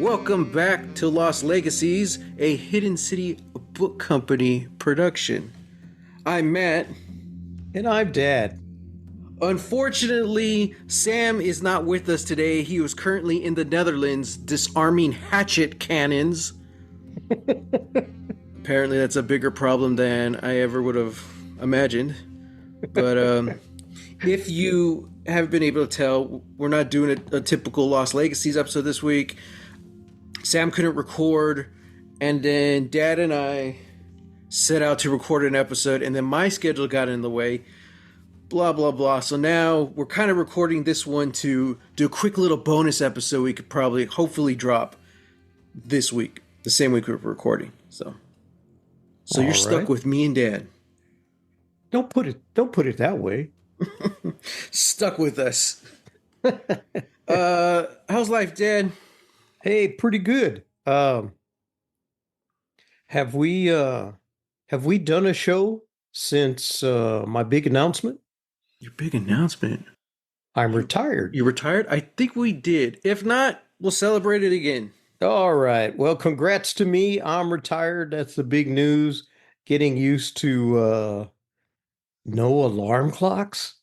Welcome back to Lost Legacies, a Hidden City Book Company production. I'm Matt. And I'm Dad. Unfortunately, Sam is not with us today. He was currently in the Netherlands disarming hatchet cannons. Apparently, that's a bigger problem than I ever would have imagined. But if you have been able to tell, we're not doing a typical Lost Legacies episode this week. Sam couldn't record, and then Dad and I set out to record an episode, and then my schedule got in the way. Blah, blah, blah. So now we're kind of recording this one to do a quick little bonus episode we could probably, hopefully, drop this week, the same week we're recording. So you're All stuck right. with me and Dad. Don't put it that way. Stuck with us. How's life, Dad? Hey, pretty good. Have we done a show since my big announcement? Your big announcement. I'm retired. You retired? I think we did. If not, we'll celebrate it again. All right. Well, congrats to me. I'm retired. That's the big news. Getting used to no alarm clocks.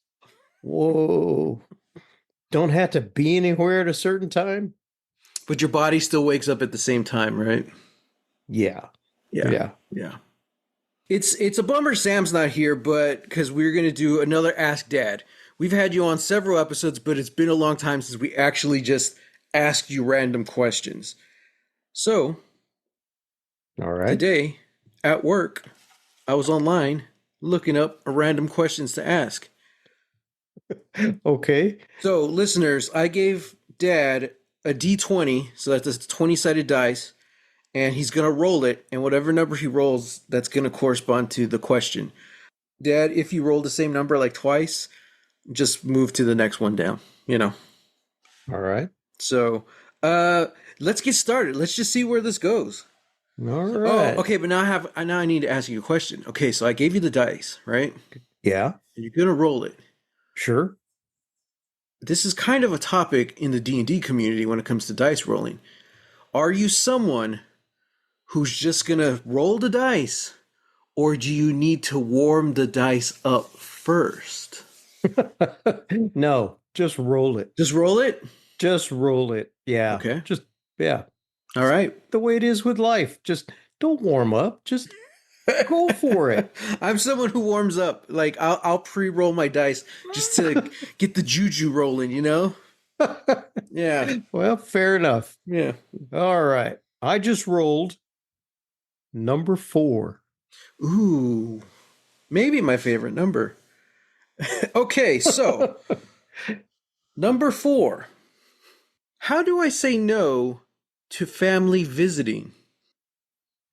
Whoa. Don't have to be anywhere at a certain time. But your body still wakes up at the same time, right? Yeah. Yeah. It's a bummer Sam's not here, but because we're going to do another Ask Dad. We've had you on several episodes, but it's been a long time since we actually just asked you random questions. So, All right. today at work, I was online looking up random questions to ask. Okay. So, listeners, I gave Dad a D20, so that's a 20-sided dice, and he's going to roll it, and whatever number he rolls, that's going to correspond to the question. Dad, if you roll the same number like twice, just move to the next one down, All right. So, let's get started. Let's just see where this goes. All right. Oh, okay, but now I need to ask you a question. Okay, so I gave you the dice, right? Yeah. And you're going to roll it. Sure. This is kind of a topic in the D&D community when it comes to dice rolling. Are you someone who's just going to roll the dice, or do you need to warm the dice up first? No, just roll it. Just roll it? Just roll it. Yeah. Okay. Yeah. All right. The way it is with life. Just don't warm up. Just go for it. I'm someone who warms up. Like, I'll pre-roll my dice just to get the juju rolling, you know? Yeah. Well, fair enough. Yeah. All right. I just rolled number 4. Ooh. Maybe my favorite number. Okay, so number 4. How do I say no to family visiting?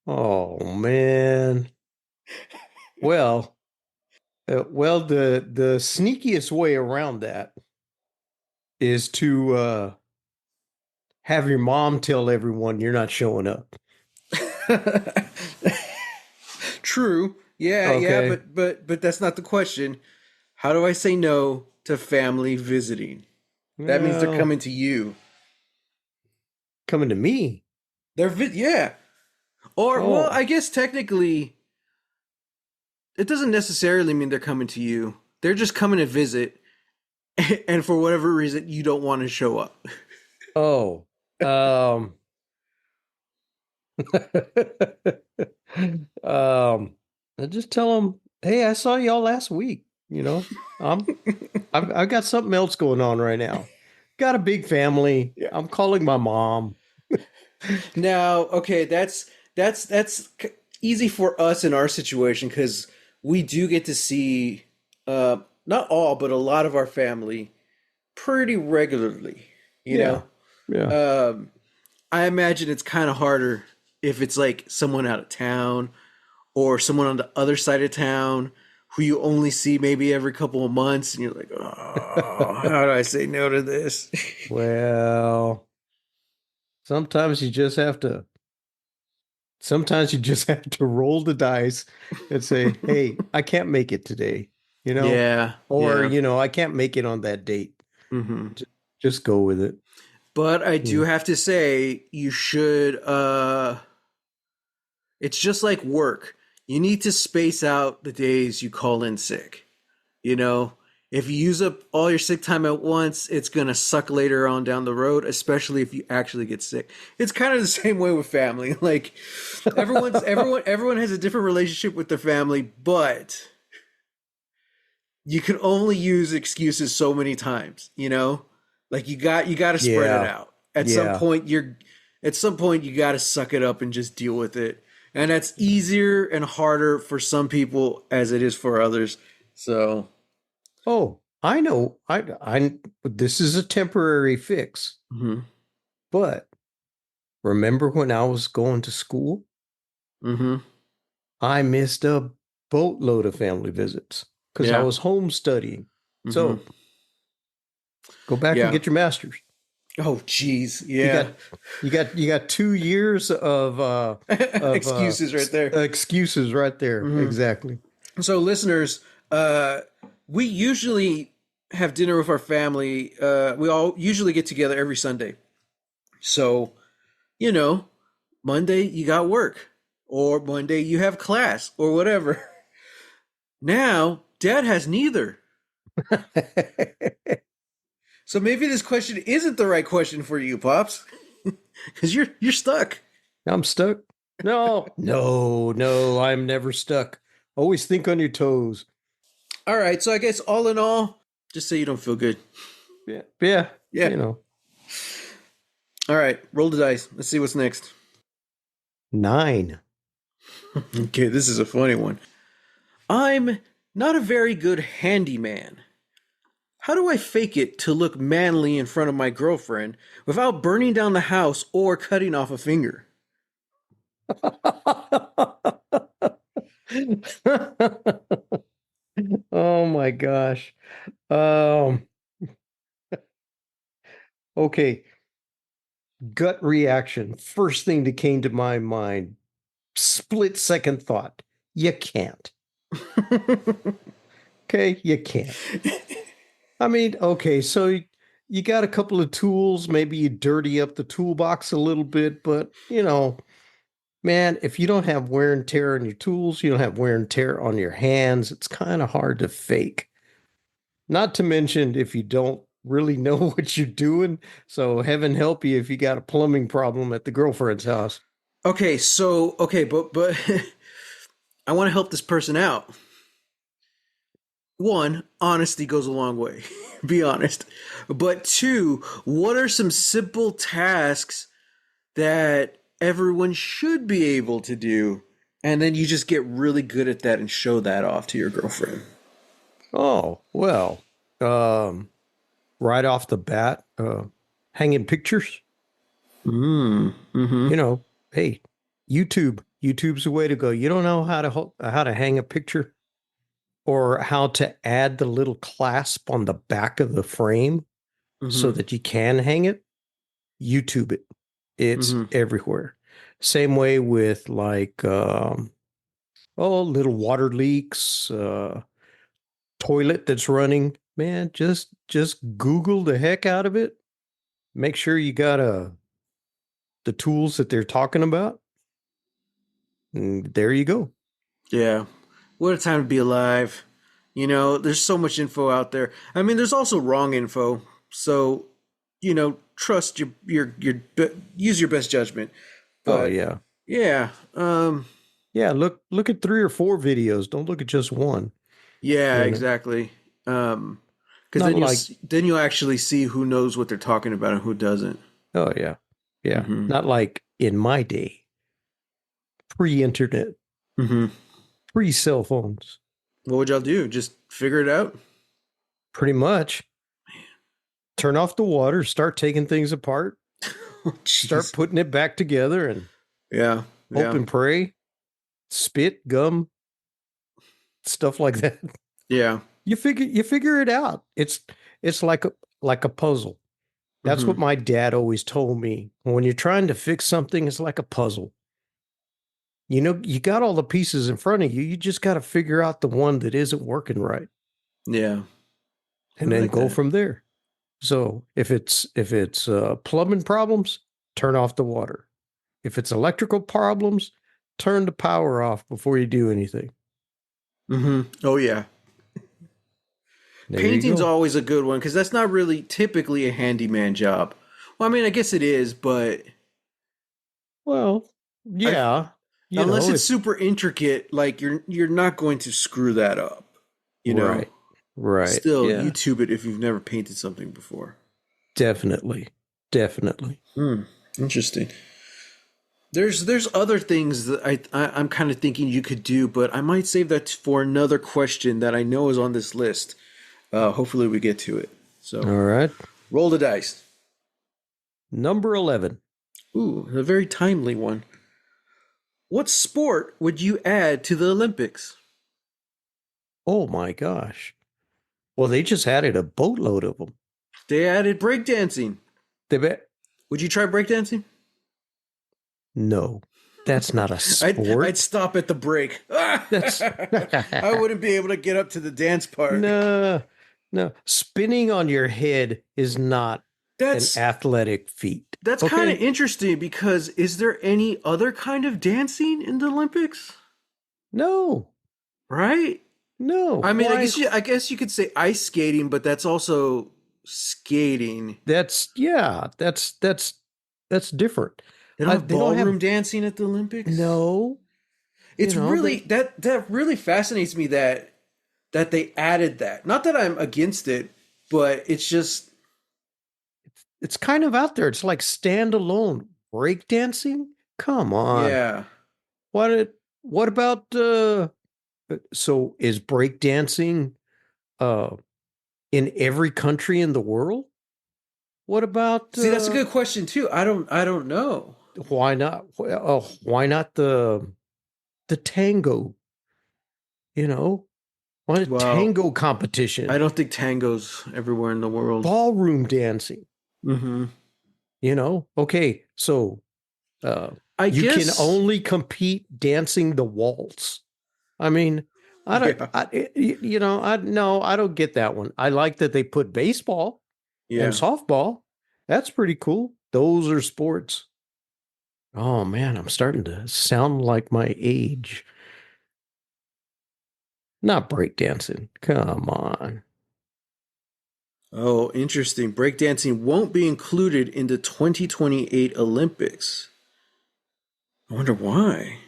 Oh, man. Well, the sneakiest way around that is to have your mom tell everyone you're not showing up. True. Yeah, Okay. yeah, but that's not the question. How do I say no to family visiting? That means they're Well, coming to you. coming to me. Yeah. Or well, Oh. I guess technically it doesn't necessarily mean they're coming to you. They're just coming to visit, and for whatever reason you don't want to show up. Oh. I just tell them, hey, I saw y'all last week. I've got something else going on right now. Got a big family. Yeah. I'm calling my mom. Now, okay, that's easy for us in our situation because we do get to see not all, but a lot of our family pretty regularly. You know, Yeah. I imagine it's kind of harder if it's like someone out of town or someone on the other side of town who you only see maybe every couple of months, and you're like, oh, how do I say no to this? Well, sometimes you just have to roll the dice and say, hey, I can't make it today, Yeah, or, yeah. I can't make it on that date. Hmm. Just go with it. But I do Mm. have to say, you should. It's just like work. You need to space out the days you call in sick. You know, if you use up all your sick time at once, it's gonna suck later on down the road, especially if you actually get sick. It's kind of the same way with family. Like everyone has a different relationship with their family, but you can only use excuses so many times, you know? Like you got to spread it Yeah. out. Yeah. At some point you got to suck it up and just deal with it. And that's easier and harder for some people as it is for others. So, Oh, I know. This is a temporary fix, mhm. but remember when I was going to school? Mhm. I missed a boatload of family visits because I Yeah. was home studying. Mhm. So go back and Yeah. get your master's. Oh geez. You Yeah. got you got 2 years of Excuses right there. excuses right there. Mhm. Exactly. So, listeners, we usually have dinner with our family. We all usually get together every Sunday. So, you know, Monday you got work, or Monday you have class, or whatever. Now, Dad has neither. So maybe this question isn't the right question for you, Pops, because you're stuck. I'm stuck. No, no, no, I'm never stuck. Always think on your toes. All right. So I guess all in all, just say you don't feel good. Yeah, yeah, Yeah. you know. All right. Roll the dice. Let's see what's next. 9. Okay, this is a funny one. I'm not a very good handyman. How do I fake it to look manly in front of my girlfriend without burning down the house or cutting off a finger? Oh my gosh. Um, okay. Gut reaction. First thing that came to my mind. Split second thought. You can't. Okay, you can't. I mean, okay, so you got a couple of tools, maybe you dirty up the toolbox a little bit, but man, if you don't have wear and tear on your tools, you don't have wear and tear on your hands, it's kind of hard to fake. Not to mention if you don't really know what you're doing. So heaven help you if you got a plumbing problem at the girlfriend's house. But I want to help this person out. One, honesty goes a long way. Be honest. But two, what are some simple tasks that everyone should be able to do? And then you just get really good at that and show that off to your girlfriend. Oh, well, um, right off the bat, hanging pictures. Mm-hmm. Hey, YouTube's the way to go. You don't know how to hang a picture or how to add the little clasp on the back of the frame so Mm-hmm. that you can hang it. YouTube it. It's Mm-hmm. everywhere. Same way with like little water leaks, toilet that's running. Man, just Google the heck out of it. Make sure you got the tools that they're talking about. And there you go. Yeah. What a time to be alive. You know, there's so much info out there. I mean, there's also wrong info. So, trust use your best judgment. Oh But yeah. yeah, Yeah, look at 3 or 4 videos. Don't look at just one. yeah, You know, exactly. Because not like then you'll actually see who knows what they're talking about and who doesn't. oh yeah, yeah, Mm-hmm. not like in my day, pre-internet, Mm-hmm. pre-cell phones. What would y'all do? Just figure it out? Pretty much, turn off the water, start taking things apart, Oh, start jeez. putting it back together, and Yeah, hope yeah, and pray. Spit, gum, stuff like that. yeah. You figure it out. It's like a puzzle. That's Mm-hmm. what my dad always told me. When you're trying to fix something, it's like a puzzle. You got all the pieces in front of you. You just got to figure out the one that isn't working right Yeah, I and then like go that. from there. So if it's plumbing problems, turn off the water. If it's electrical problems, turn the power off before you do anything. Oh yeah. There you Painting's go. always a good one because that's not really typically a handyman job. Well, I mean, I guess it is, but Well, I yeah, unless it's if super intricate, like you're not going to screw that up. You know. right, right, Still, yeah, YouTube it if you've never painted something before. definitely, definitely. Hmm. Interesting. There's other things that I'm kind of thinking you could do, but I might save that for another question that I know is on this list. Hopefully we get to it. All So right, roll the dice. number 11. Ooh, a very timely one. What sport would you add to the Olympics? Oh my gosh. Well, they just added a boatload of them. They added breakdancing. They bet Would you try breakdancing? no, that's not a I'd sport. stop at the break. That's I wouldn't be able to get up to the dance part. no, no. Spinning on your head is not an That's athletic feat. That's kind of Okay? interesting because is there any other kind of dancing in the Olympics? No, Right? no. I mean, Why? I guess you could say ice skating, but that's also skating. That's yeah. That's different. They don't have They don't have ballroom dancing at the Olympics. no. It's really They that really fascinates me that they added that. Not that I'm against it, but it's just it's kind of out there. It's like standalone breakdancing. Come on. yeah. What about so is breakdancing uh in every country in the world? What about See, that's a good question too. I don't know. why not why not the tango, you know? Why a Well, tango I competition, don't think tango's everywhere in the world. ballroom dancing, Hmm. you know? Okay, so uh I you can guess only compete dancing the waltz. I mean, I don't yeah. you know, I no, I don't get that one. I like that they put baseball and Yeah. softball. That's pretty cool. Those are sports. Oh man, I'm starting to sound like my age. Not breakdancing. Come on. Oh, interesting. Breakdancing won't be included in the 2028 Olympics. I wonder why.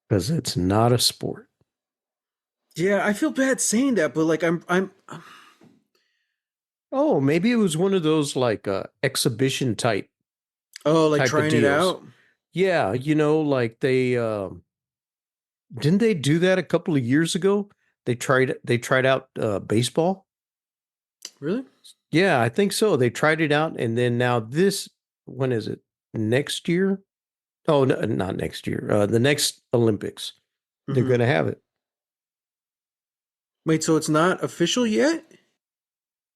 Because it's not a sport. Yeah, I feel bad saying that, but like I'm Oh, maybe it was one of those like exhibition oh, like type of trying it deals. out. Yeah, like they didn't they do that a couple of years ago? They tried out baseball. Really? Yeah, I think so. They tried it out, and then now this, when is it? Next year? Oh, no, not next year. The next Olympics, they're Hmm. going to have it. Wait, so it's not official yet?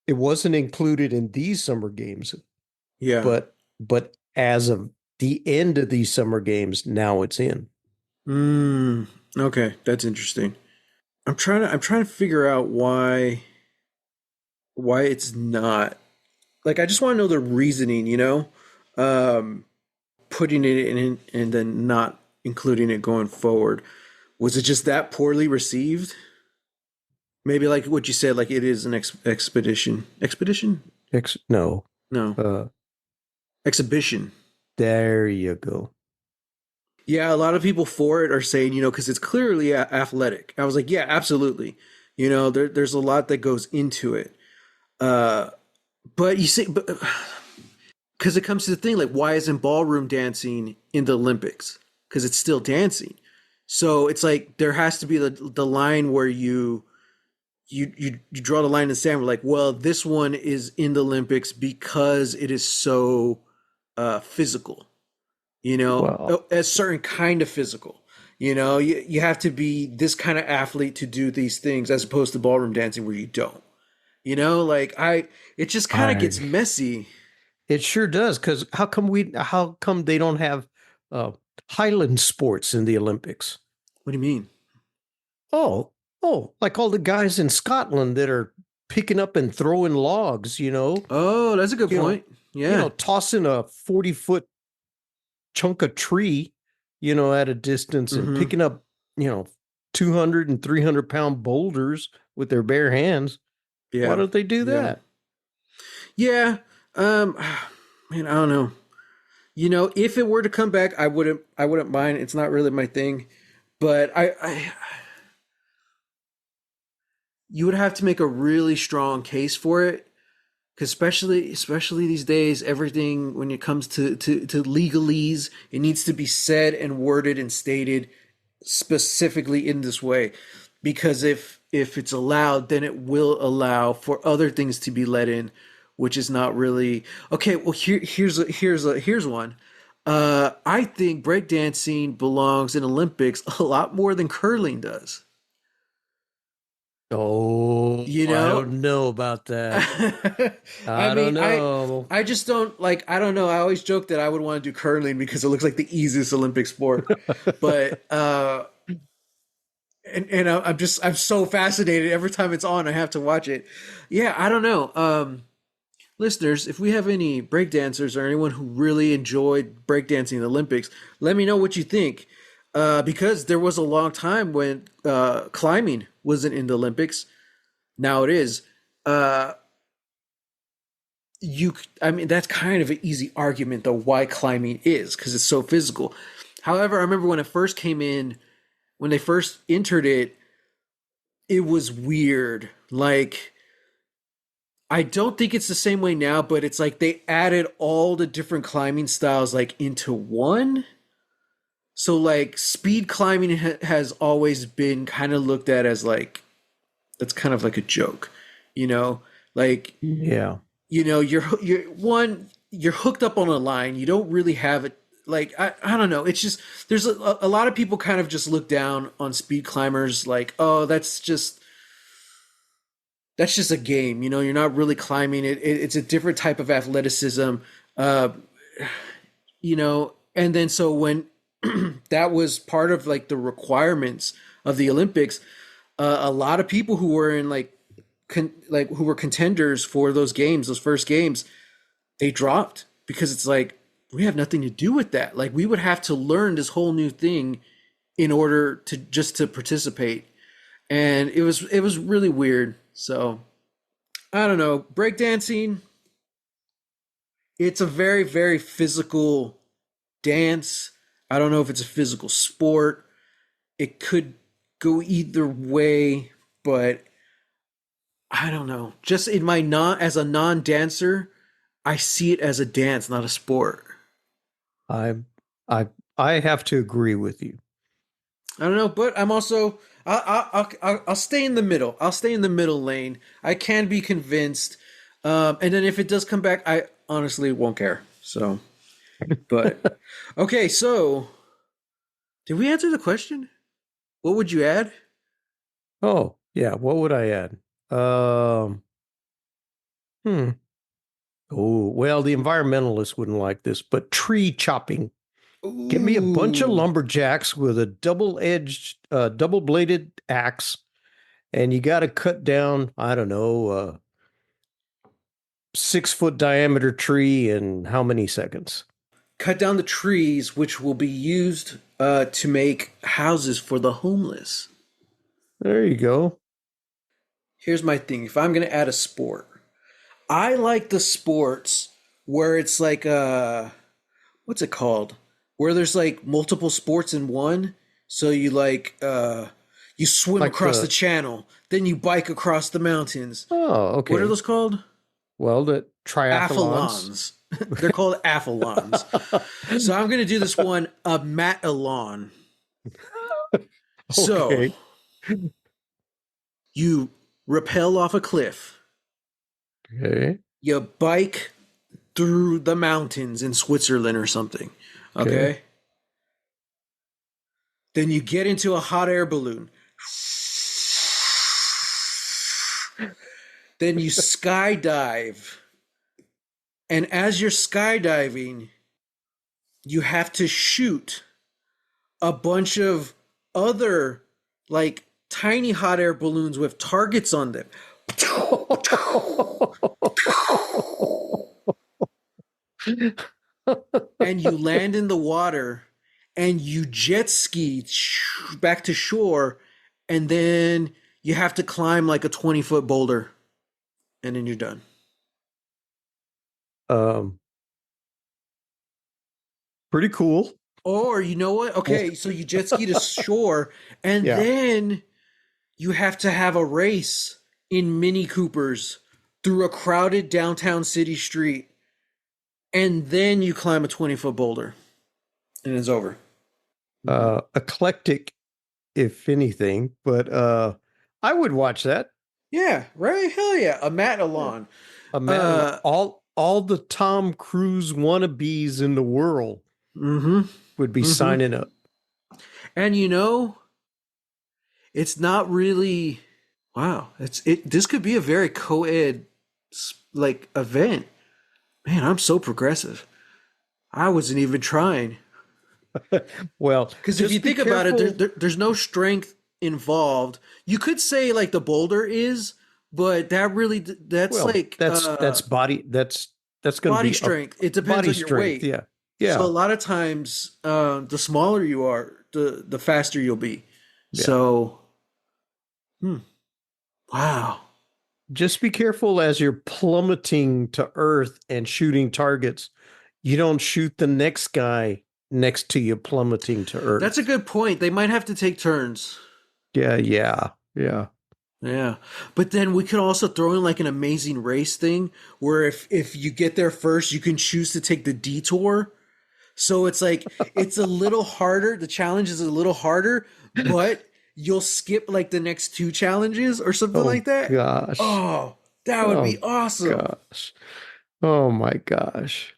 It wasn't included in these summer games, Yeah. but as of the end of these summer games, now it's in. Mm, okay, that's interesting. I'm trying to figure out why it's not. Like I just want to know the reasoning, you know? Um putting it in and then not including it going forward. Was it just that poorly received? Maybe like what you said, like it is an expedition. Expedition? No, No, uh, exhibition. there you go. Yeah, a lot of people for it are saying, you know, because it's clearly athletic. I was like, yeah, absolutely. You know, there's a lot that goes into it. Uh, but you see, but because it comes to the thing, like, why isn't ballroom dancing in the Olympics? Because it's still dancing. So it's like there has to be the line where you draw the line in the sand. We're like, well, this one is in the Olympics because it is so physical. You know, Well, a certain kind of physical. You know, you have to be this kind of athlete to do these things, as opposed to ballroom dancing where you don't. You know, like it just kind of gets I messy. it sure does. Because how come they don't have uh, Highland sports in the Olympics? What do you mean? Oh, like all the guys in Scotland that are picking up and throwing logs, Oh, that's a good you know, point. Yeah. tossing a 40-foot chunk of tree, at a distance and Mm-hmm. picking up, 200 and 300-pound boulders with their bare hands. Why Yeah. don't they do Yeah. that? Yeah. Um, man, I don't know. If it were to come back, I wouldn't mind. It's not really my thing, but you would have to make a really strong case for it. Because especially these days, everything when it comes to legalese, it needs to be said and worded and stated specifically in this way. Because if it's allowed, then it will allow for other things to be let in, which is not really okay. Well, here's one. I think breakdancing belongs in Olympics a lot more than curling does. Oh, You I know, don't know about that. I I don't mean, know. I just don't like. I don't know. I always joke that I would want to do curling because it looks like the easiest Olympic sport. But and I'm so fascinated every time it's on. I have to watch it. Yeah, I don't know. Listeners, if we have any breakdancers or anyone who really enjoyed breakdancing in the Olympics, let me know what you think. Because there was a long time when climbing wasn't in the Olympics. Now it is. Uh, I mean, that's kind of an easy argument though why climbing is because it's so physical. However, I remember when it first came in, when they first entered it, it was weird. Like, I don't think it's the same way now, but it's like they added all the different climbing styles like into one. So like speed climbing has always been kind of looked at as like that's kind of like a joke, you know? Like Yeah. you're hooked up on a line. You don't really have it. Like I don't know. It's just there's a lot of people kind of just look down on speed climbers. Like, oh, that's just a game. You're not really climbing it's a different type of athleticism. Uh, and then so when that was part of like the requirements of the Olympics, a lot of people who were in like who were contenders for those games, those first games, they dropped because it's like we have nothing to do with that. Like we would have to learn this whole new thing in order to just to participate, and it was really weird. So I don't know. Breakdancing, it's a very very physical dance. I don't know if it's a physical sport. It could go either way, but I don't know. Just in my non as a non-dancer, I see it as a dance, not a sport. I I I have to agree with you. I don't know, but I'm also I'll stay in the middle. I'll stay in the middle lane. I can be convinced, and then if it does come back, I honestly won't care. So, but okay. So, did we answer the question? What would you add? Oh, yeah, what would I add? Um, hmm. Oh, well, the environmentalists wouldn't like this, but tree chopping. Give me a bunch of Ooh, lumberjacks with a double-edged, double-bladed axe, and you got to cut down, I don't know, 6-foot diameter tree in how many seconds? cut down the trees, which will be used to make houses for the homeless. There you go. Here's my thing: if I'm gonna add a sport, I like the sports where it's like what's it called? Where there's like multiple sports in one. So you swim Like across the the, channel, then you bike across the mountains. oh, What are okay. those called? Well, the triathlons. Athlons. They're called athlons. So I'm gonna do this one a matalon. So Okay. you rappel off a cliff. Okay. You bike through the mountains in Switzerland or something. Okay. Okay. Then you get into a hot air balloon. Then you skydive. And as you're skydiving, you have to shoot a bunch of other like tiny hot air balloons with targets on them. And you land in the water and you jet ski back to shore, and then you have to climb like a 20-foot boulder, and then you're done. um, Pretty cool. Or you know what? Okay, so you jet ski to shore, and Yeah. then you have to have a race in Mini Coopers through a crowded downtown city street, and then you climb a 20-foot boulder, and it's over. Eclectic, if anything, but I would watch that. Yeah, right? Hell yeah. A Matt Yeah. Alon. A man, Uh, all the Tom Cruise wannabes in the world mm-hmm, would be mm-hmm. signing up. And it's not really, wow. This could be a very co-ed like event. Man, I'm so progressive. I wasn't even trying. Well, Because if just you be think about it, careful. there's no strength involved. You could say like the boulder is, but that's Well, like that's body. That's going to body be a strength. It depends body on your strength. weight. Yeah, So a yeah, lot of times, the smaller you are, the faster you'll be. yeah. So, wow. Just be careful as you're plummeting to earth and shooting targets. You don't shoot the next guy next to you plummeting to That's a earth. good point. They might have to take turns. Yeah, yeah, yeah. Yeah. But then we could also throw in like an amazing race thing where if you get there first, you can choose to take the detour. So it's like it's a little harder. The challenge is a little harder, but you'll skip like the next two challenges or something Oh like that. gosh. Oh, that would Oh be awesome. gosh. Oh my gosh.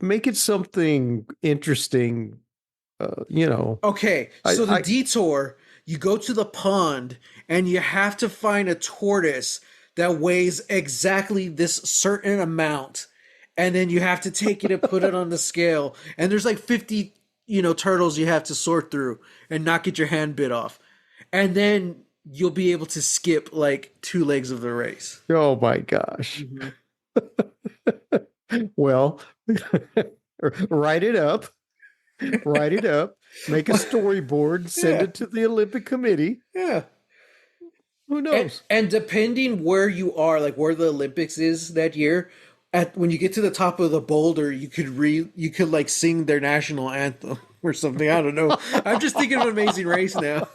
Make it something interesting. You know, Okay, I, so the I, detour, you go to the pond and you have to find a tortoise that weighs exactly this certain amount. And then you have to take it and put it on the scale. And there's like 50, turtles you have to sort through and not get your hand bit off. And then you'll be able to skip like two legs of the race. oh my gosh. Mhm. Well, write it up, write it up, make a storyboard, send Yeah, it to the Olympic Committee. yeah. Who And knows? and depending where you are, like where the Olympics is that year, at when you get to the top of the boulder, you could like sing their national anthem or something. I don't know. I'm just thinking of an Amazing Race now.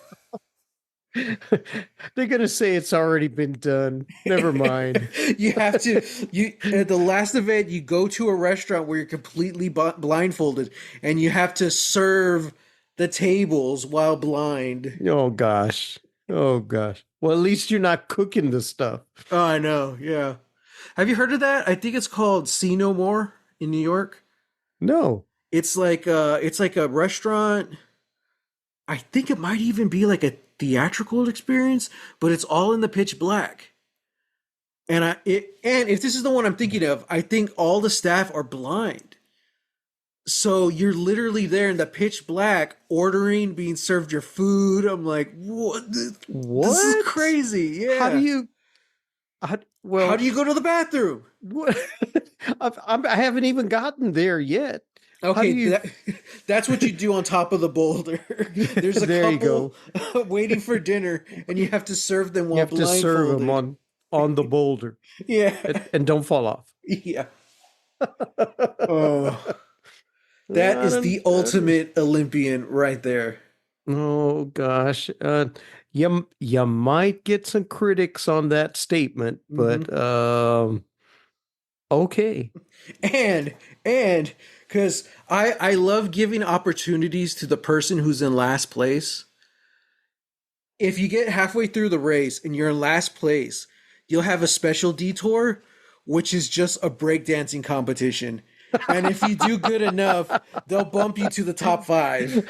They're going to say it's already been done. Never mind. You have to you at the last event you go to a restaurant where you're completely blindfolded and you have to serve the tables while blind. Oh gosh. Oh gosh. Well, at least you're not cooking the stuff. Oh, I know. Yeah. Have you heard of that? I think it's called See No More in New York. No. It's like a restaurant. I think it might even be like a theatrical experience, but it's all in the pitch black. And if this is the one I'm thinking of, I think all the staff are blind. So you're literally there in the pitch black, ordering, being served your food. I'm like, what? This is What? crazy. How do Yeah. you How well, do you go to the bathroom? what? I haven't even gotten there yet. How do Okay, you that's what you do on top of the boulder. There's a There you couple go. waiting for dinner, and you have to serve them You while have to serve them blindfolded. on the boulder Yeah, and don't fall off. yeah. Oh, I that is don't, the I don't- ultimate Olympian right there. Oh gosh. You might get some critics on that statement, Hmm. but okay. And and because I love giving opportunities to the person who's in last place. If you get halfway through the race and you're in last place, you'll have a special detour, which is just a breakdancing competition. And if you do good enough, they'll bump you to the top five.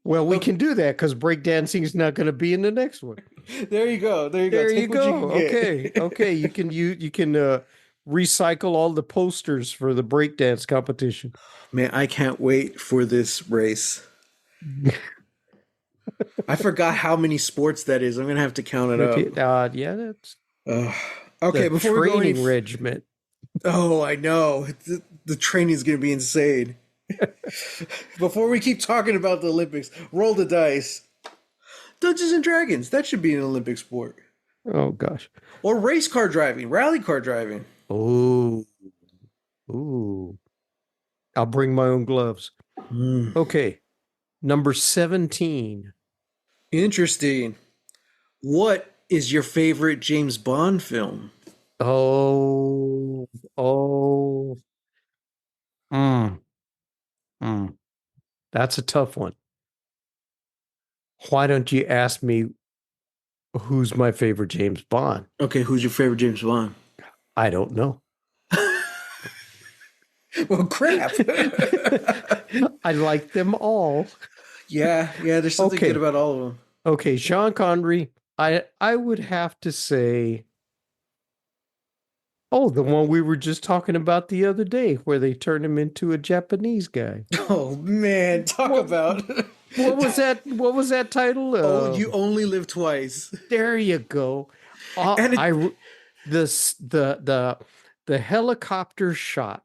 Well, we Okay, can do that because breakdancing is not going to be in the next one. there you go. There you go. There you Take what you can go. Okay. get. Okay. You can recycle all the posters for the breakdance competition. Man, I can't wait for this race. I forgot how many sports that is. I'm gonna have to count it up. Yeah, that's Uh, the okay, before we go any. training regiment. Oh, I know. The training is gonna be insane. Before we keep talking about the Olympics, roll the dice. Dungeons and Dragons. That should be an Olympic sport. Oh gosh. Or race car driving, rally car driving. Oh, ooh. I'll bring my own gloves. Mm. Okay. Number 17. Interesting. What is your favorite James Bond film? Oh, oh. Mm, mm. That's a tough one. Why don't you ask me who's my favorite James Bond? Okay, who's your favorite James Bond? I don't know. Well, crap. I like them all. Yeah, there's something Okay. good about all of them. Okay, Sean Connery. I would have to say, oh, the one we were just talking about the other day, where they turned him into a Japanese guy. Oh man, talk What- about. What was that? What was that title? Oh, you only live twice. There you go. And it, The helicopter shot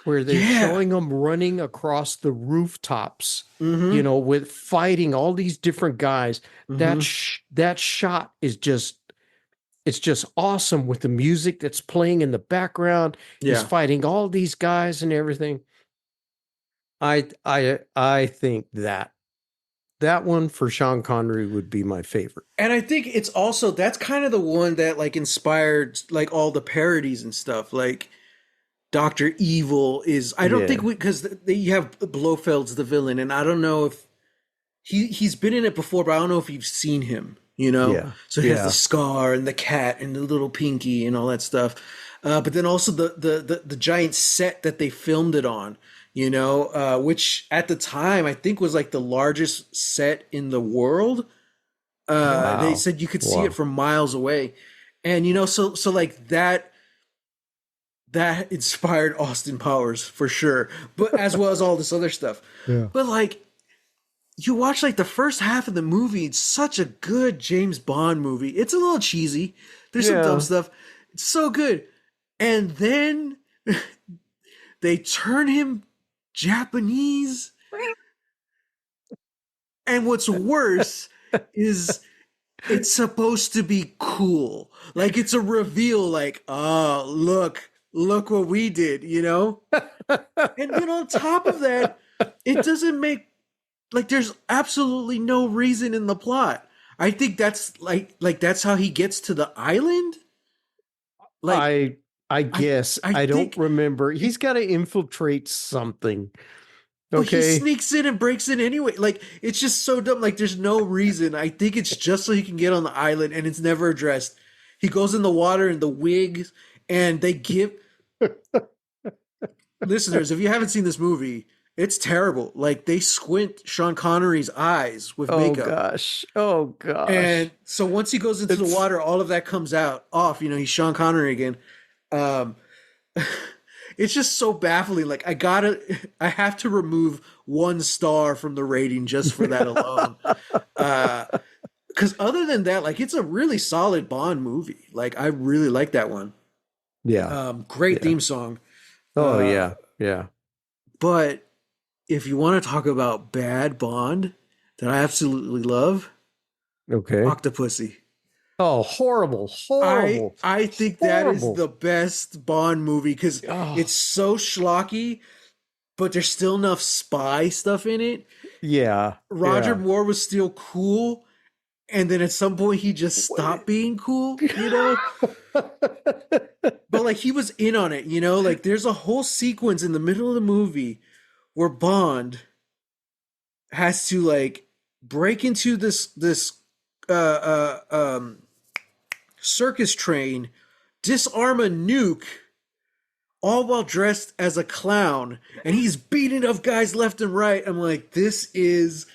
where they're Yeah. showing them running across the rooftops, Mhm. with fighting all these different guys. That shot is it's just awesome with the music that's playing in the background. He's Yeah. fighting all these guys and everything. I think that one for Sean Connery would be my favorite. And I think it's also that's kind of the one that like inspired like all the parodies and stuff. Like Doctor Evil is I don't Yeah. think because you have Blofeld's the villain, and I don't know if he's been in it before, but I don't know if you've seen him. Yeah. So he has Yeah. the scar and the cat and the little pinky and all that stuff. But then also the giant set that they filmed it on. Which at the time I think was like the largest set in the world. Wow. They said you could see Wow. it from miles away, and so like that inspired Austin Powers for sure, but as well as all this other stuff. Yeah. But like you watch like the first half of the movie, it's such a good James Bond movie. It's a little cheesy. There's some Yeah. dumb stuff. It's so good. And then they turn him Japanese. And what's worse is it's supposed to be cool. Like it's a reveal like, oh, look what we did, And then on top of that, it doesn't make like there's absolutely no reason in the plot. I think that's like that's how he gets to the island. Like I guess I don't think- remember. He's got to infiltrate something. But he Okay. sneaks in and breaks in anyway. Like it's just so dumb. Like there's no reason. I think it's just so he can get on the island, and it's never addressed. He goes in the water in the wigs, and they give listeners. If you haven't seen this movie, it's terrible. Like they squint Sean Connery's eyes with makeup. Oh gosh. And so once he goes into the water, all of that comes off. He's Sean Connery again. It's just so baffling. Like I have to remove 1 star from the rating just for that alone. Because other than that, like it's a really solid Bond movie. Like I really like that one. Yeah. Great theme song. Oh yeah. Yeah. But if you want to talk about bad Bond that I absolutely love, Okay. Octopussy. Oh, horrible. I think that is Horrible. the best Bond movie because Oh. it's so schlocky, but there's still enough spy stuff in it. Yeah. Roger yeah. Moore was still cool, and then at some point he just stopped being cool, But like he was in on it, Like there's a whole sequence in the middle of the movie where Bond has to like break into this circus train, disarm a nuke, all while dressed as a clown, and he's beating up guys left and right. I'm like, this is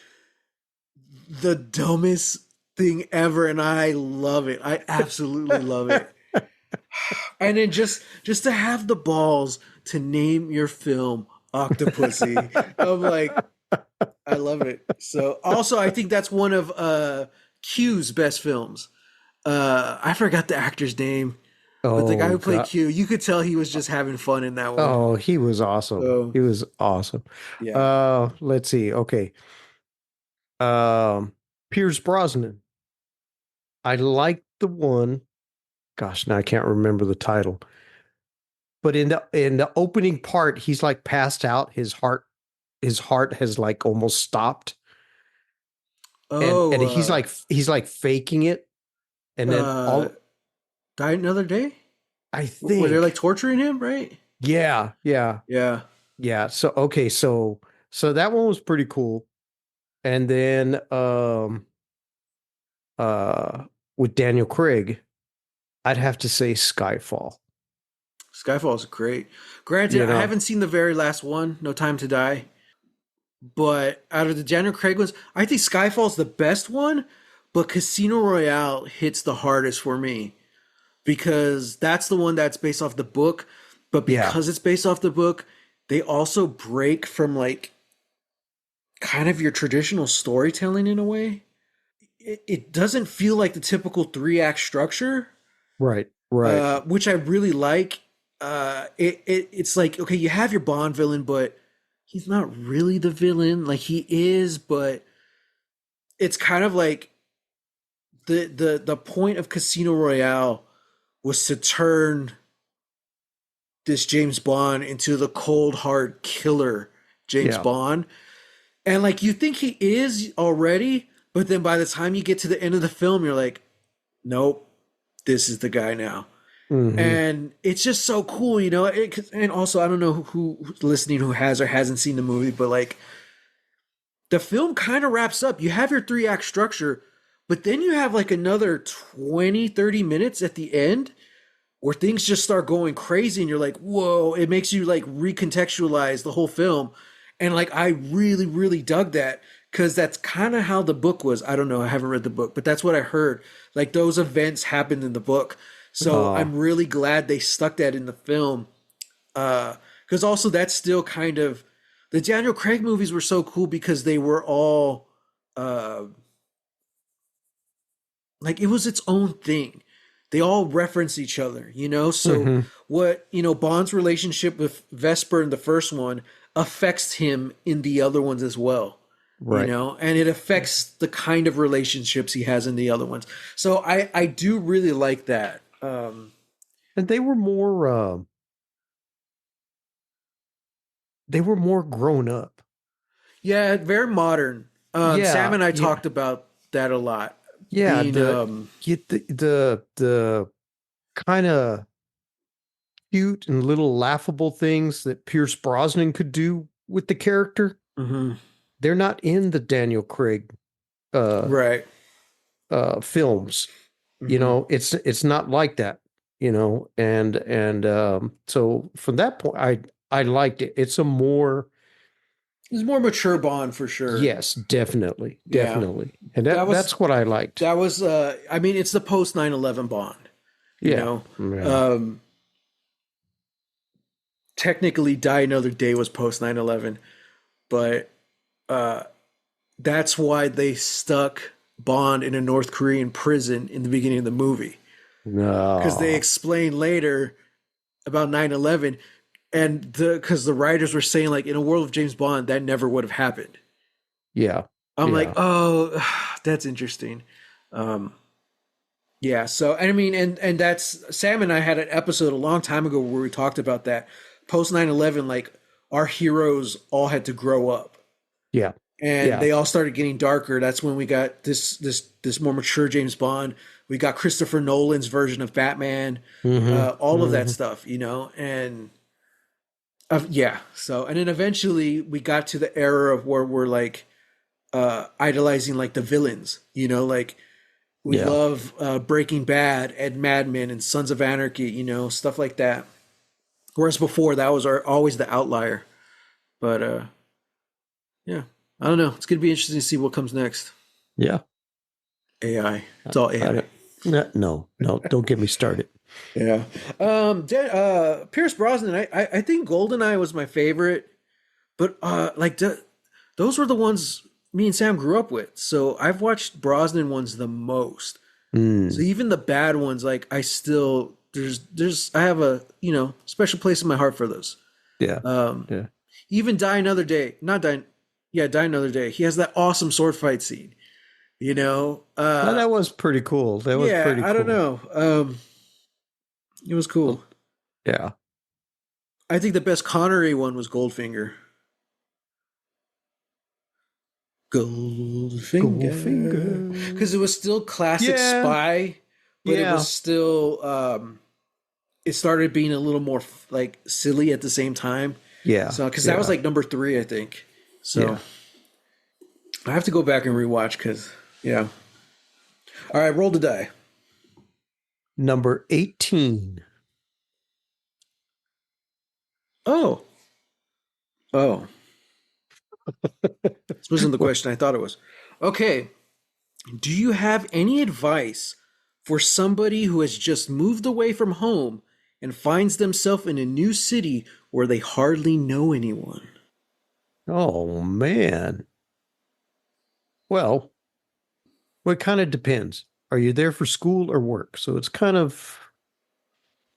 the dumbest thing ever, and I love it. I absolutely love it. And then just to have the balls to name your film Octopussy, I'm like, I love it. So also I think that's one of Q's best films. I forgot the actor's name, but the guy Oh who played God. Q, you could tell he was just having fun in that one. Oh, he was awesome. So He was awesome. yeah. Let's see. Okay. Um, Pierce Brosnan. I like the one. Gosh, now I can't remember the title. But in the opening part, he's like passed out. His heart has like almost stopped, and Oh, he's like faking it, and then uh, all Die Another Day? I Where they're like think, torturing him, right? yeah, yeah, Yeah. yeah. So okay, so that one was pretty cool, and then uh with Daniel Craig, I'd have to say Skyfall. Skyfall is great. Granted, You I know, haven't seen the very last one, No Time to Die, but out of the Daniel Craig ones, I think Skyfall's the best one, but Casino Royale hits the hardest for me because that's the one that's based off the book, but yeah, because it's based off the book, they also break from like kind of your traditional storytelling in a way. It doesn't feel like the typical three act structure, right, right, which I really like. It's like okay, you have your Bond villain, but he's not really the villain. Like he is, but it's kind of like the point of Casino Royale was to turn this James Bond into the cold hard killer James yeah, Bond, and like you think he is already, but then by the time you get to the end of the film, you're like, nope, this is the guy now. hmm, And it's just so cool, and also I don't know who's listening who has or hasn't seen the movie, but like the film kind of wraps up. You have your three act structure, but then you have like another 20, 30 minutes at the end where things just start going crazy and you're like, whoa, it makes you like recontextualize the whole film. And like I really, really dug that because that's kind of how the book was. I don't know, I haven't read the book, but that's what I heard. Like those events happened in the book. So uh, I'm really glad they stuck that in the film. Because also that's still kind of the Daniel Craig movies were so cool because they were all uh like it was its own thing. They all reference each other, So hmm, what, Bond's relationship with Vesper in the first one affects him in the other ones as well, right. and it affects the kind of relationships he has in the other ones. So I do really like that. And they were more grown up. Yeah, very modern. Sam Yeah, and I yeah, talked about that a lot. yeah. Being The get the kind of cute and little laughable things that Pierce Brosnan could do with the character. mhm, They're not in the Daniel Craig uh right. films. Hmm. It's not like that, and so from that point I liked it. It's a more, He's more mature Bond for sure. yes, definitely, Yeah. definitely. And That was that's what I liked. that was I mean it's the post 9/11 Bond, you Yeah. know. Yeah. Um Technically Die Another Day was post 9/11, but uh that's why they stuck Bond in a North Korean prison in the beginning of the movie cuz they No. explain later about 9/11 and cuz the writers were saying like in a world of James Bond that never would have happened. Yeah. I'm like, Yeah. "Oh, that's interesting." Um Yeah, so I mean, and that's Sam and I had an episode a long time ago where we talked about that post 9/11. Like our heroes all had to grow up, Yeah. and Yeah. they all started getting darker. That's when we got this more mature James Bond. We got Christopher Nolan's version of Batman, Hmm. all of that Hmm. stuff, and yeah. So and then eventually we got to the era of where we're like idolizing like the villains, like we Yeah. love Breaking Bad and Mad Men and Sons of Anarchy, stuff like that. Whereas before that was always the outlier. But yeah, I don't know. It's gonna be interesting to see what comes next. Yeah. AI. It's all I AI. don't, no, no, no, don't get me started. Yeah. Pierce Brosnan. I think Goldeneye was my favorite, but like those were the ones me and Sam grew up with. So I've watched Brosnan ones the most. So Mm, even the bad ones, like I still I have a special place in my heart for those. yeah. Um, Yeah. even Die Another Day, not Die, yeah, Die Another Day. He has that awesome sword fight scene. You know, That was pretty cool. That was yeah, pretty I don't cool. know. It was cool. Well, yeah. I think the best Connery one was Goldfinger. Goldfinger, Goldfinger. because it was still classic Yeah. spy, but it was Yeah. still it started being a little more like silly at the same time. Yeah. So because that was Yeah. like number three, I think. So Yeah. I have to go back and rewatch because yeah. All right, roll the die. Number 18. Oh, oh, this wasn't the question I thought it was. Okay, do you have any advice for somebody who has just moved away from home and finds themselves in a new city where they hardly know anyone? Oh man. Well, it kind of depends. Are you there for school or work? So it's kind of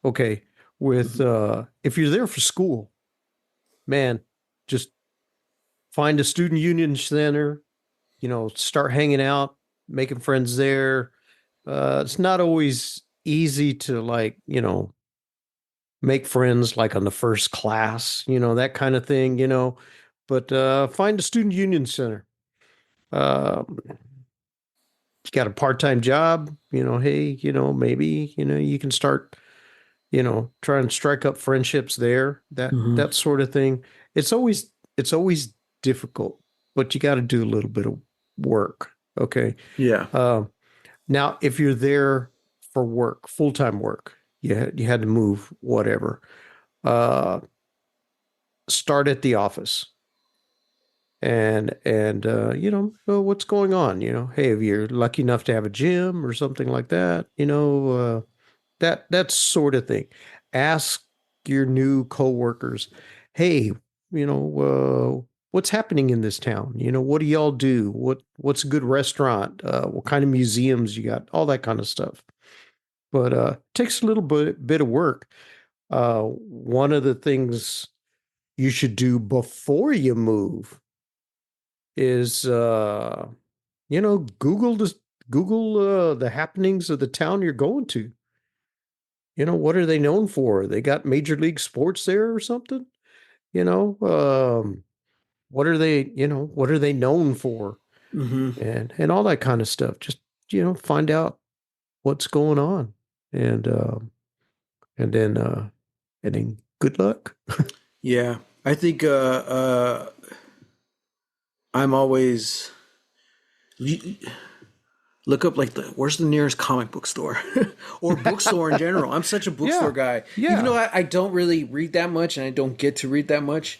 okay with Mhm. if you're there for school, man, just find a student union center, start hanging out, making friends there. It's not always easy to like, make friends like on the first class, that kind of thing, but find a student union center. Um, you got a part-time job, hey, maybe, you can start, try and strike up friendships there, Mhm. that sort of thing. It's always difficult, but you got to do a little bit of work. Okay. Yeah. Um, Now, if you're there for work, full-time work, you had to move, whatever. Uh, Start at the office and what's going on. Hey, if you're lucky enough to have a gym or something like that, that sort of thing. Ask your new coworkers, hey, what's happening in this town? What do y'all do? What's a good restaurant? What kind of museums you got? All that kind of stuff. But it takes a little bit of work. One of the things you should do before you move is Google the happenings of the town you're going to. What are they known for? They got major league sports there or something? You know, what are they known for? Hmm. And all that kind of stuff. Just, find out what's going on. And and then uh and then good luck. Yeah. I think I'm always look up like the where's the nearest comic book store or bookstore in general. I'm such a bookstore Yeah. guy. Even though Yeah. I don't really read that much and I don't get to read that much,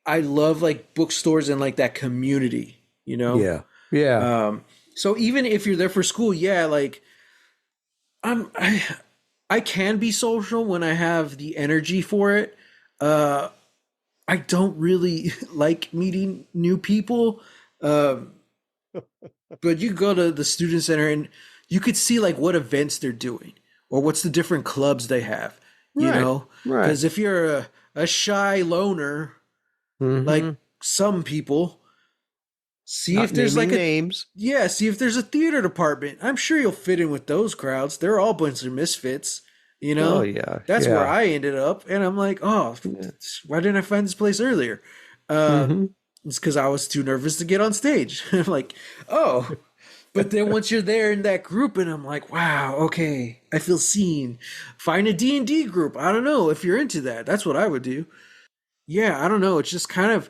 I love like bookstores and like that community, you know? Yeah. Yeah. Um, so even if you're there for school, yeah, like I'm I can be social when I have the energy for it. Uh I don't really like meeting new people. Um but you go to the student center and you could see like what events they're doing or what's the different clubs they have, you Right. know? Right. Because if you're a shy loner, like Mm-hmm. some people, see Not if there's like naming a names. yeah, see if there's a theater department. I'm sure you'll fit in with those crowds. They're all a bunch of misfits, you Oh know? yeah. That's where Yeah. I ended up. And I'm like, oh, Yeah. why didn't I find this place earlier? Uh, Mm-hmm. it's because I was too nervous to get on stage. I'm like, oh. But then once you're there in that group, and I'm like, wow, okay, I feel seen. Find a D&D group. I don't know if you're into that. That's what I would do. Yeah, I don't know. It's just kind of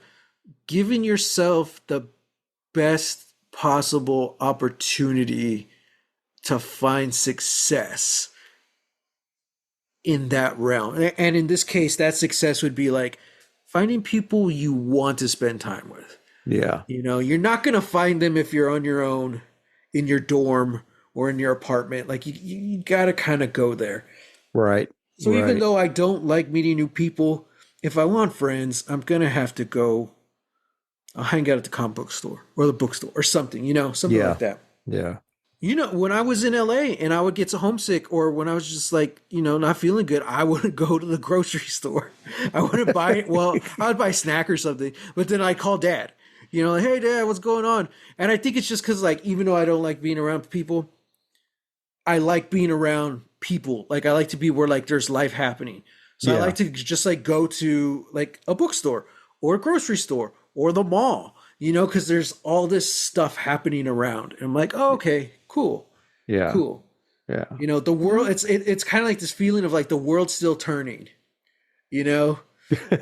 giving yourself the best possible opportunity to find success in that realm. And in this case, that success would be like finding people you want to spend time with. Yeah. You're not going to find them if you're on your own in your dorm or in your apartment. Like you got to kind of go there. Right. So even Right. though I don't like meeting new people, if I want friends, I'm going to have to go I'll hang out at the comic book store or the bookstore or something, something like Yeah. that. Yeah. When I was in LA and I would get so homesick or when I was just like, not feeling good, I wouldn't go to the grocery store. I wouldn't buy, well, I would buy a snack or something, but then I'd call dad, like, hey, dad, what's going on? And I think it's just because, like, even though I don't like being around people, I like being around people. Like, I like to be where, like, there's life happening. So I Yeah. like to just, like, go to, like, a bookstore or a grocery store or the mall, because there's all this stuff happening around. And I'm like, oh, okay, cool, Yeah. cool. Yeah. The world, it's kind of like this feeling of, like, the world's still turning, you know?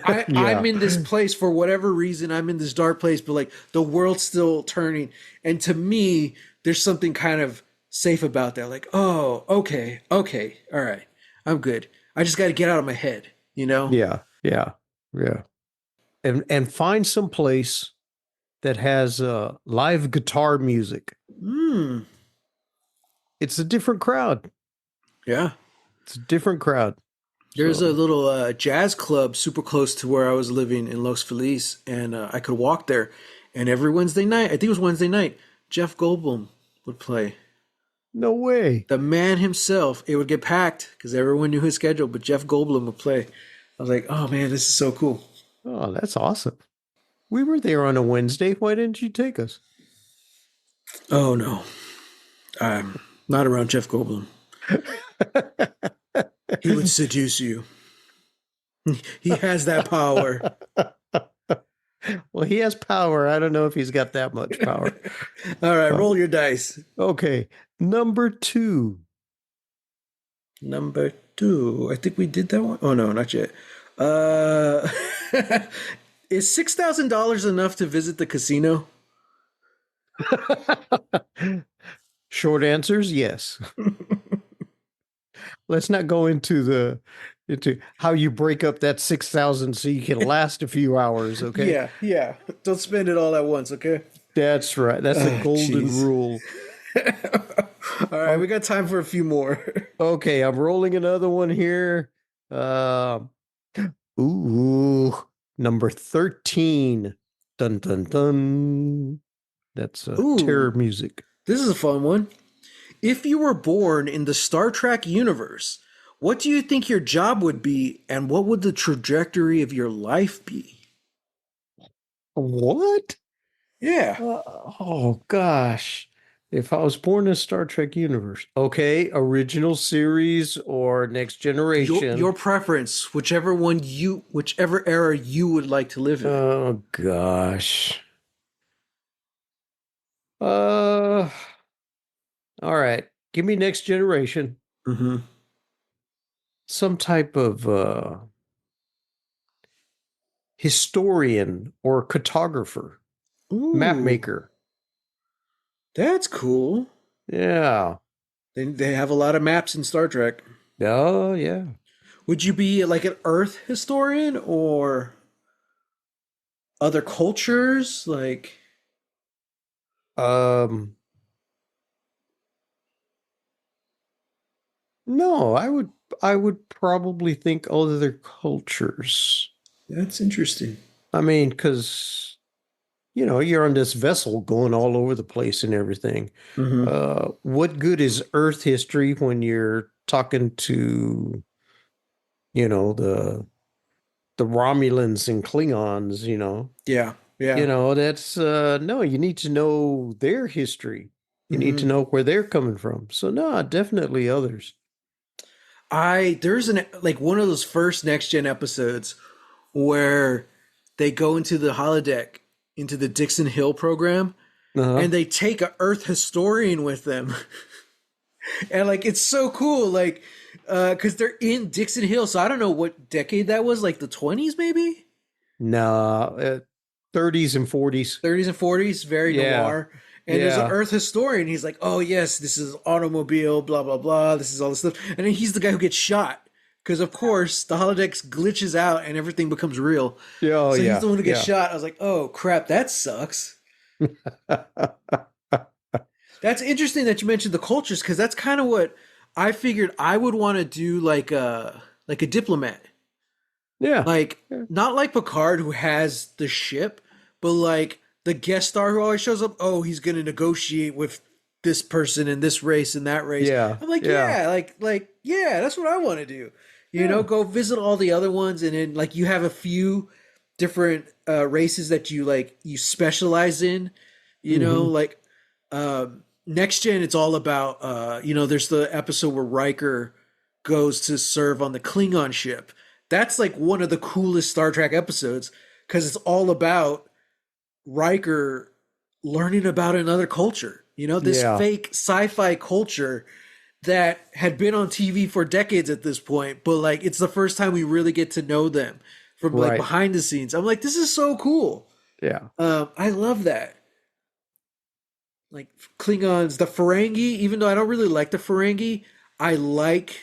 I'm Yeah. in this place for whatever reason. I'm in this dark place, but, like, the world's still turning. And to me, there's something kind of safe about that. Like, oh, okay, all right, I'm good. I just got to get out of my head. Yeah. Yeah. Yeah. And find some place that has live guitar music. Hmm. It's a different crowd. Yeah. It's a different crowd. There's a So, little jazz club super close to where I was living in Los Feliz, and I could walk there. And every Wednesday night, I think it was Wednesday night, Jeff Goldblum would play. no way. The man himself. It would get packed because everyone knew his schedule, but Jeff Goldblum would play. I was like, oh man, this is so cool. Oh, that's awesome. We were there on a Wednesday. Why didn't you take us? Oh no, I'm not around Jeff Goldblum. He would seduce you. He has that power. Well, he has power. I don't know if he's got that much power. All right, roll your dice. Okay. Number 2. Number 2. I think we did that one. Oh no, not yet. Uh, is $6,000 enough to visit the casino? Short answers, yes. Let's not go into how you break up that 6,000 so you can last a few hours, okay? Yeah, yeah. Don't spend it all at once, okay? That's right. That's a golden Jeez. rule. All right, we got time for a few more. Okay, I'm rolling another one here. Ooh, number 13. Dun dun dun. That's terror Ooh, music. this is a fun one. If you were born in the Star Trek universe, what do you think your job would be, and what would the trajectory of your life be? What? Yeah. Oh gosh. If I was born in a Star Trek universe. Okay, original series or next generation. Your preference, whichever era you would like to live in. Oh gosh. Uh all right. Give me next generation. Mm-hmm. Some type of historian or cartographer, map Ooh, maker. that's cool. Yeah. They have a lot of maps in Star Trek. Oh yeah. Would you be like an Earth historian or other cultures? Like, Um no, I would probably think other cultures. that's interesting. I mean, because you're on this vessel going all over the place and everything. Mm-hmm. What good is Earth history when you're talking to, the Romulans and Klingons, Yeah, yeah. that's no, you need to know their history. You need to Mm-hmm. know where they're coming from. So no, definitely others. There's one of those first next gen episodes where they go into the holodeck into the Dixon Hill program Uh-huh. and they take a Earth historian with them. And like it's so cool, like because they're in Dixon Hill, so I don't know what decade that was, like the 20s maybe, Nah, 30s and 40s. 30s and 40s, very Yeah. noir. And there's an Yeah. Earth historian. He's like, oh yes, this is automobile, blah blah blah. This is all this stuff, and then he's the guy who gets shot because of course the holodeck glitches out and everything becomes real. Yeah. Oh, So he's yeah. the one who gets Yeah. shot. I was like, oh crap, that sucks. That's interesting that you mentioned the cultures because that's kind of what I figured I would want to do, like a diplomat, Yeah. like Yeah. not like Picard who has the ship, but like the guest star who always shows up, oh, he's going to negotiate with this person and this race and that race. Yeah. I'm like, Yeah. yeah, yeah, that's what I want to do. Yeah. Go visit all the other ones, and then like you have a few different races that you specialize in. Hmm. Like next gen, it's all about there's the episode where Riker goes to serve on the Klingon ship. That's like one of the coolest Star Trek episodes because it's all about Riker learning about another culture. This Yeah. fake sci-fi culture that had been on TV for decades at this point, but like it's the first time we really get to know them from like Right. behind the scenes. I'm like, this is so cool. Yeah. I love that. Like Klingons, the Ferengi, even though I don't really like the Ferengi, I like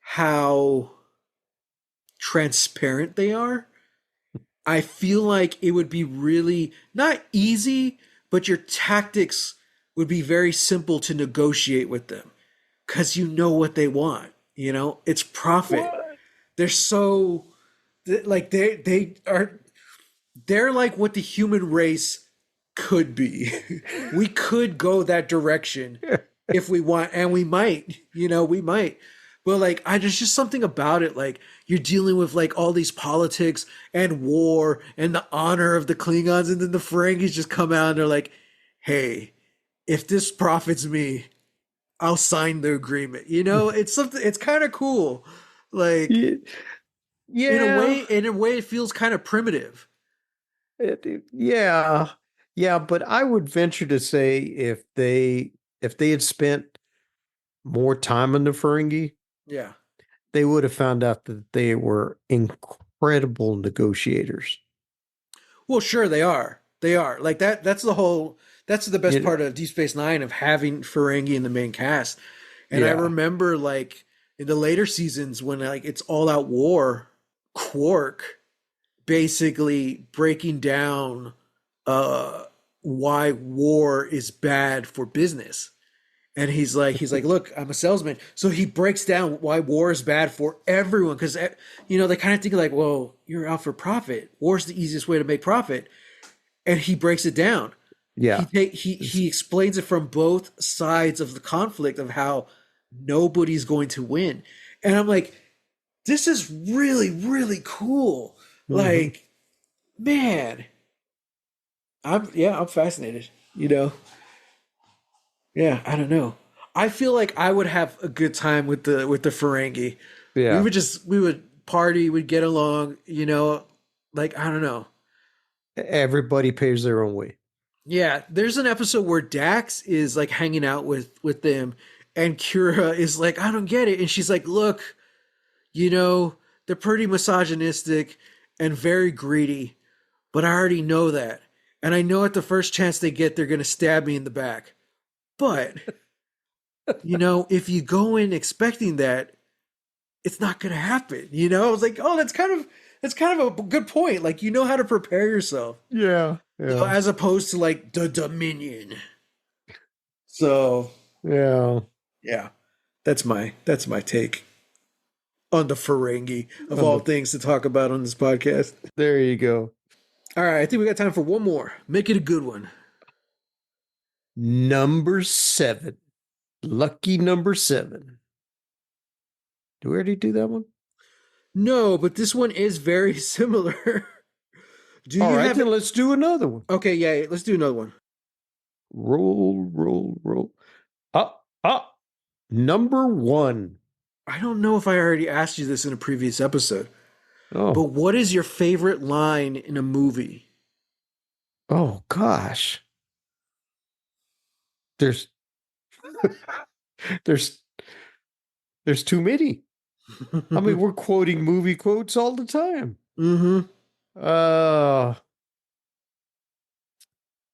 how transparent they are. I feel like it would be really not easy, but your tactics would be very simple to negotiate with them because you know what they want. It's profit. What? They're so like they're like what the human race could be. We could go that direction if we want, and we might. We might. But like, there's just something about it. Like you're dealing with like all these politics and war and the honor of the Klingons, and then the Ferengis just come out and they're like, "Hey, if this profits me, I'll sign the agreement." It's something. It's kind of cool. Like Ye- Yeah. in a way, it feels kind of primitive. Yeah. Yeah, but I would venture to say if they had spent more time on the Ferengi, Yeah. they would have found out that they were incredible negotiators. Well, sure they are. They are. Like that. That's the whole. That's the best You part of Deep Space Nine of having Ferengi in the main cast. And I yeah. remember like in the later seasons when like it's all out war, Quark basically breaking down uh why war is bad for business. And he's like, look, I'm a salesman. So he breaks down why war is bad for everyone because they kind of think like, well, you're out for profit. War's the easiest way to make profit, and he breaks it down. Yeah. He explains it from both sides of the conflict of how nobody's going to win, and I'm like, this is really really cool. Mhm. Like, man, I'm fascinated. Yeah, I don't know. I feel like I would have a good time with the Ferengi. Yeah. We would party, we'd get along. Like I don't know. Everybody pays their own way. Yeah, there's an episode where Dax is like hanging out with them, and Kira is like, I don't get it, and she's like, look, they're pretty misogynistic and very greedy, but I already know that, and I know at the first chance they get, they're gonna stab me in the back. But if you go in expecting that, it's not gonna happen. I was like, oh, that's kind of a good point. Like how to prepare yourself. Yeah. Yeah. As opposed to like the Dominion. So Yeah. yeah, that's my take on the Ferengi of On all the things to talk about on this podcast. There you go. All right, I think we got time for one more. Make it a good one. Number 7. Lucky number 7. Do we already do that one? No, but this one is very similar. Do All you right, have then it? let's do another one. Okay, yeah, let's do another one. Roll, roll, roll. Up, up. Number 1. I don't know if I already asked you this in a previous episode, but Oh, what is your favorite line in a movie? oh gosh. There's there's there's too many. I mean, we're quoting movie quotes all the time. Mm-hmm. Uh,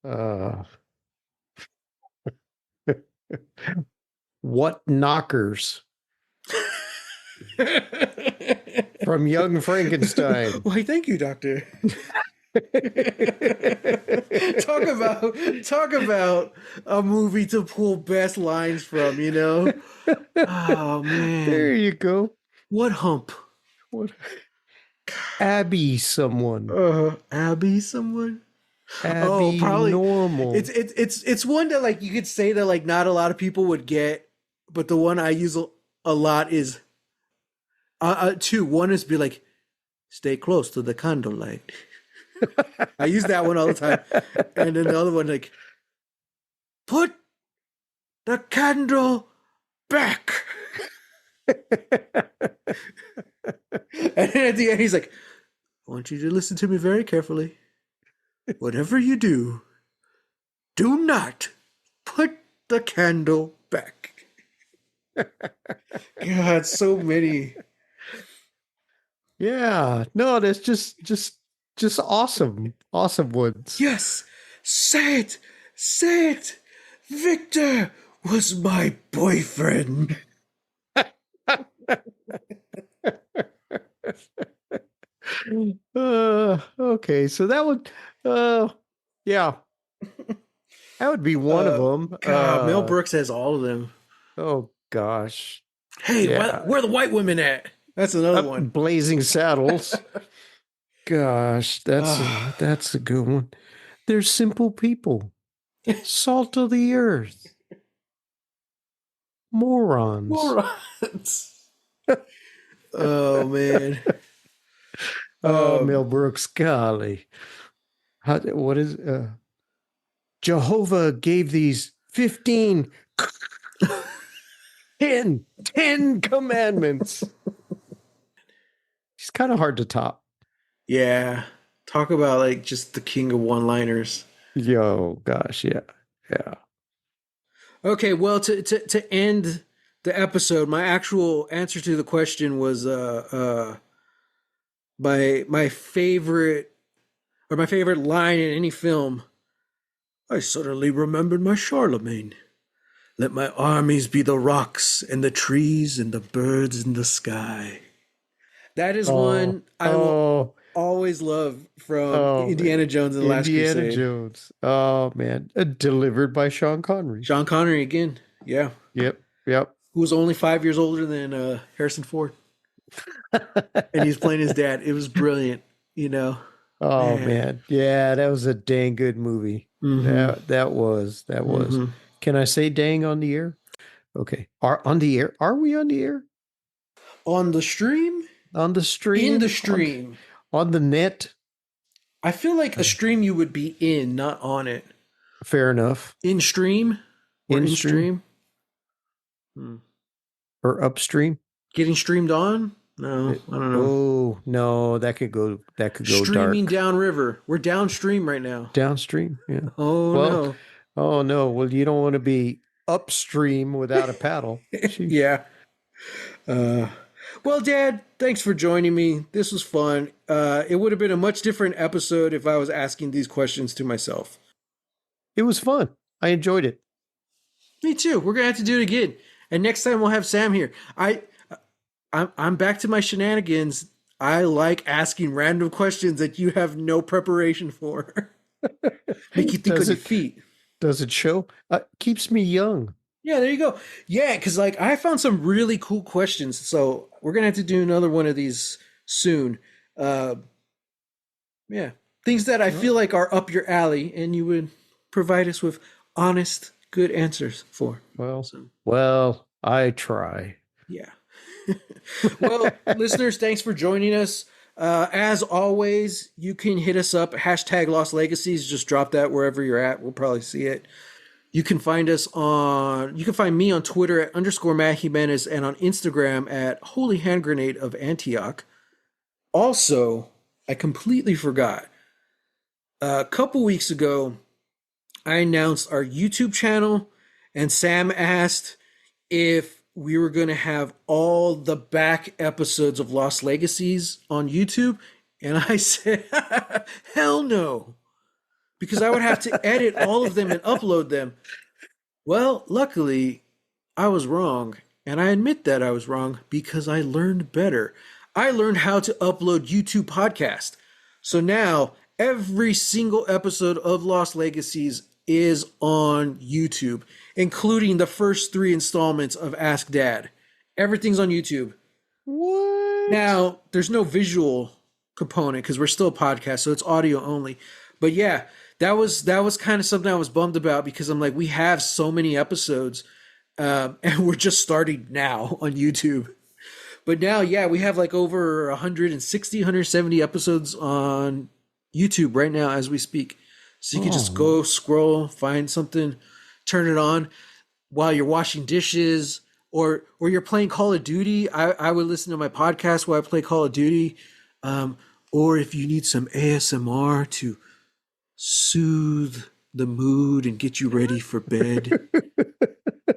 uh, what knockers from Young Frankenstein? Why, thank you, Doctor. talk about a movie to pull best lines from. Oh There man. you go. What hump? What Abby someone. Abby someone? Oh, Abby probably. It's normal. it's one that like you could say that like not a lot of people would get, but the one I use a lot is two. One is be like, stay close to the candlelight. I use that one all the time, and then the other one like, put the candle back. And then at the end, he's like, I want you to listen to me very carefully. Whatever you do, do not put the candle back. God, so many. Yeah, no, that's just awesome, awesome ones. Yes, say it, say it. Victor was my boyfriend. Okay, so that would, uh, yeah, that would be one of them. God, Mel Brooks has all of them. Oh gosh, Hey, yeah, where are the white women at? That's another one. Blazing Saddles. Gosh, that's a good one. They're simple people, salt of the earth, morons. Morons. Oh man. Oh, Mel Brooks, golly. What is Jehovah gave these 15 10 commandments. He's kind of hard to top. Yeah. Talk about like just the king of one-liners. Yo, gosh, yeah. Yeah. Okay, well to end the episode, my actual answer to the question was my favorite or my favorite line in any film. I suddenly remembered my Charlemagne. Let my armies be the rocks and the trees and the birds in the sky. That is one I will always love from Indiana Jones and the Last Crusade. Indiana Jones. Oh, man. Delivered by Sean Connery. Sean Connery again. Yeah. Yep. Who was only 5 years older than Harrison Ford. And he's playing his dad. It was brilliant, you know. Oh man. Yeah, that was a dang good movie. Mm-hmm. That was. Mm-hmm. Can I say dang on the air? Okay. On the air? Are we on the air? On the stream? On the stream? In the stream. On the net? I feel like a stream you would be in, not on it. Fair enough. In stream? Or in stream? Or upstream? Getting streamed on? No, I don't know. Oh no, that could go streaming dark. downriver. We're downstream right now. Downstream, yeah. Oh no. Oh no. Well, you don't want to be upstream without a paddle. Yeah. Well, Dad, thanks for joining me. This was fun. It would have been a much different episode if I was asking these questions to myself. It was fun. I enjoyed it. Me too. We're gonna have to do it again. And next time we'll have Sam here. I'm back to my shenanigans. I like asking random questions that you have no preparation for. Make you think on your feet. Does it show? Keeps me young. Yeah, there you go. Yeah, because like I found some really cool questions. So we're gonna have to do another one of these soon. Yeah, things that I feel like are up your alley, and you would provide us with honest, good answers for. Well, I try. Yeah. Well, listeners, thanks for joining us. As always, you can hit us up, hashtag Lost Legacies. Just drop that wherever you're at. We'll probably see it. You can find me on Twitter at _Matt Jimenez and on Instagram at Holy Hand Grenade of Antioch. Also, I completely forgot. A couple weeks ago, I announced our YouTube channel, and Sam asked if we were going to have all the back episodes of Lost Legacies on YouTube. And I said, hell no. Because I would have to edit all of them and upload them. Well, luckily, I was wrong. And I admit that I was wrong because I learned better. I learned how to upload YouTube podcast. So now, every single episode of Lost Legacies is on YouTube, including the first 3 installments of Ask Dad. Everything's on YouTube. What? Now, there's no visual component because we're still a podcast, so it's audio only. But yeah, that was kind of something I was bummed about because I'm like, we have so many episodes, and we're just starting now on YouTube. But now, yeah, we have like over 160, 170 episodes on YouTube right now as we speak. So you can just go scroll, find something, turn it on while you're washing dishes or you're playing Call of Duty. I would listen to my podcast while I play Call of Duty. Or if you need some ASMR to soothe the mood and get you ready for bed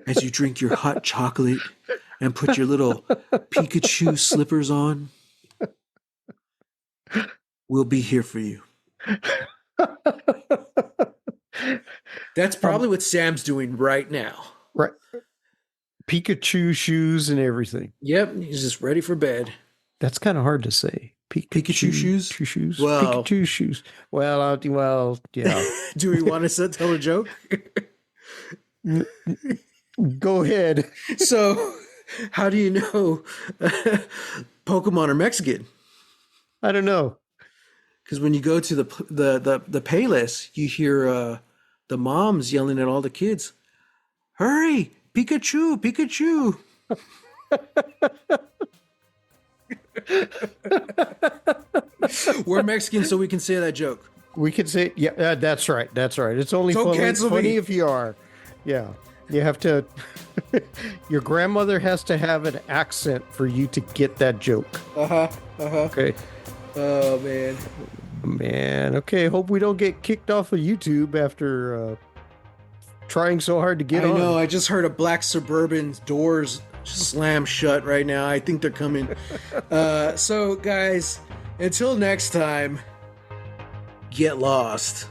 as you drink your hot chocolate and put your little Pikachu slippers on, we'll be here for you. That's probably what Sam's doing right now. Right. Pikachu shoes and everything. Yep, he's just ready for bed. That's kind of hard to say. Pikachu shoes? Shoes. Well, Pikachu shoes. Well, yeah. Do we want to tell a joke? Go ahead. So, how do you know Pokemon are Mexican? I don't know. Because when you go to the Payless, you hear the moms yelling at all the kids, "Hurry, Pikachu, Pikachu!" We're Mexican, so we can say that joke. We can say, yeah, that's right. That's right. It's only funny if you are. Yeah. You have to, your grandmother has to have an accent for you to get that joke. Okay. Oh, man. Man. Okay. Hope we don't get kicked off of YouTube after trying so hard to get on. I know. I just heard a black Suburban doors slam shut right now. I think they're coming. So, guys, until next time, get lost.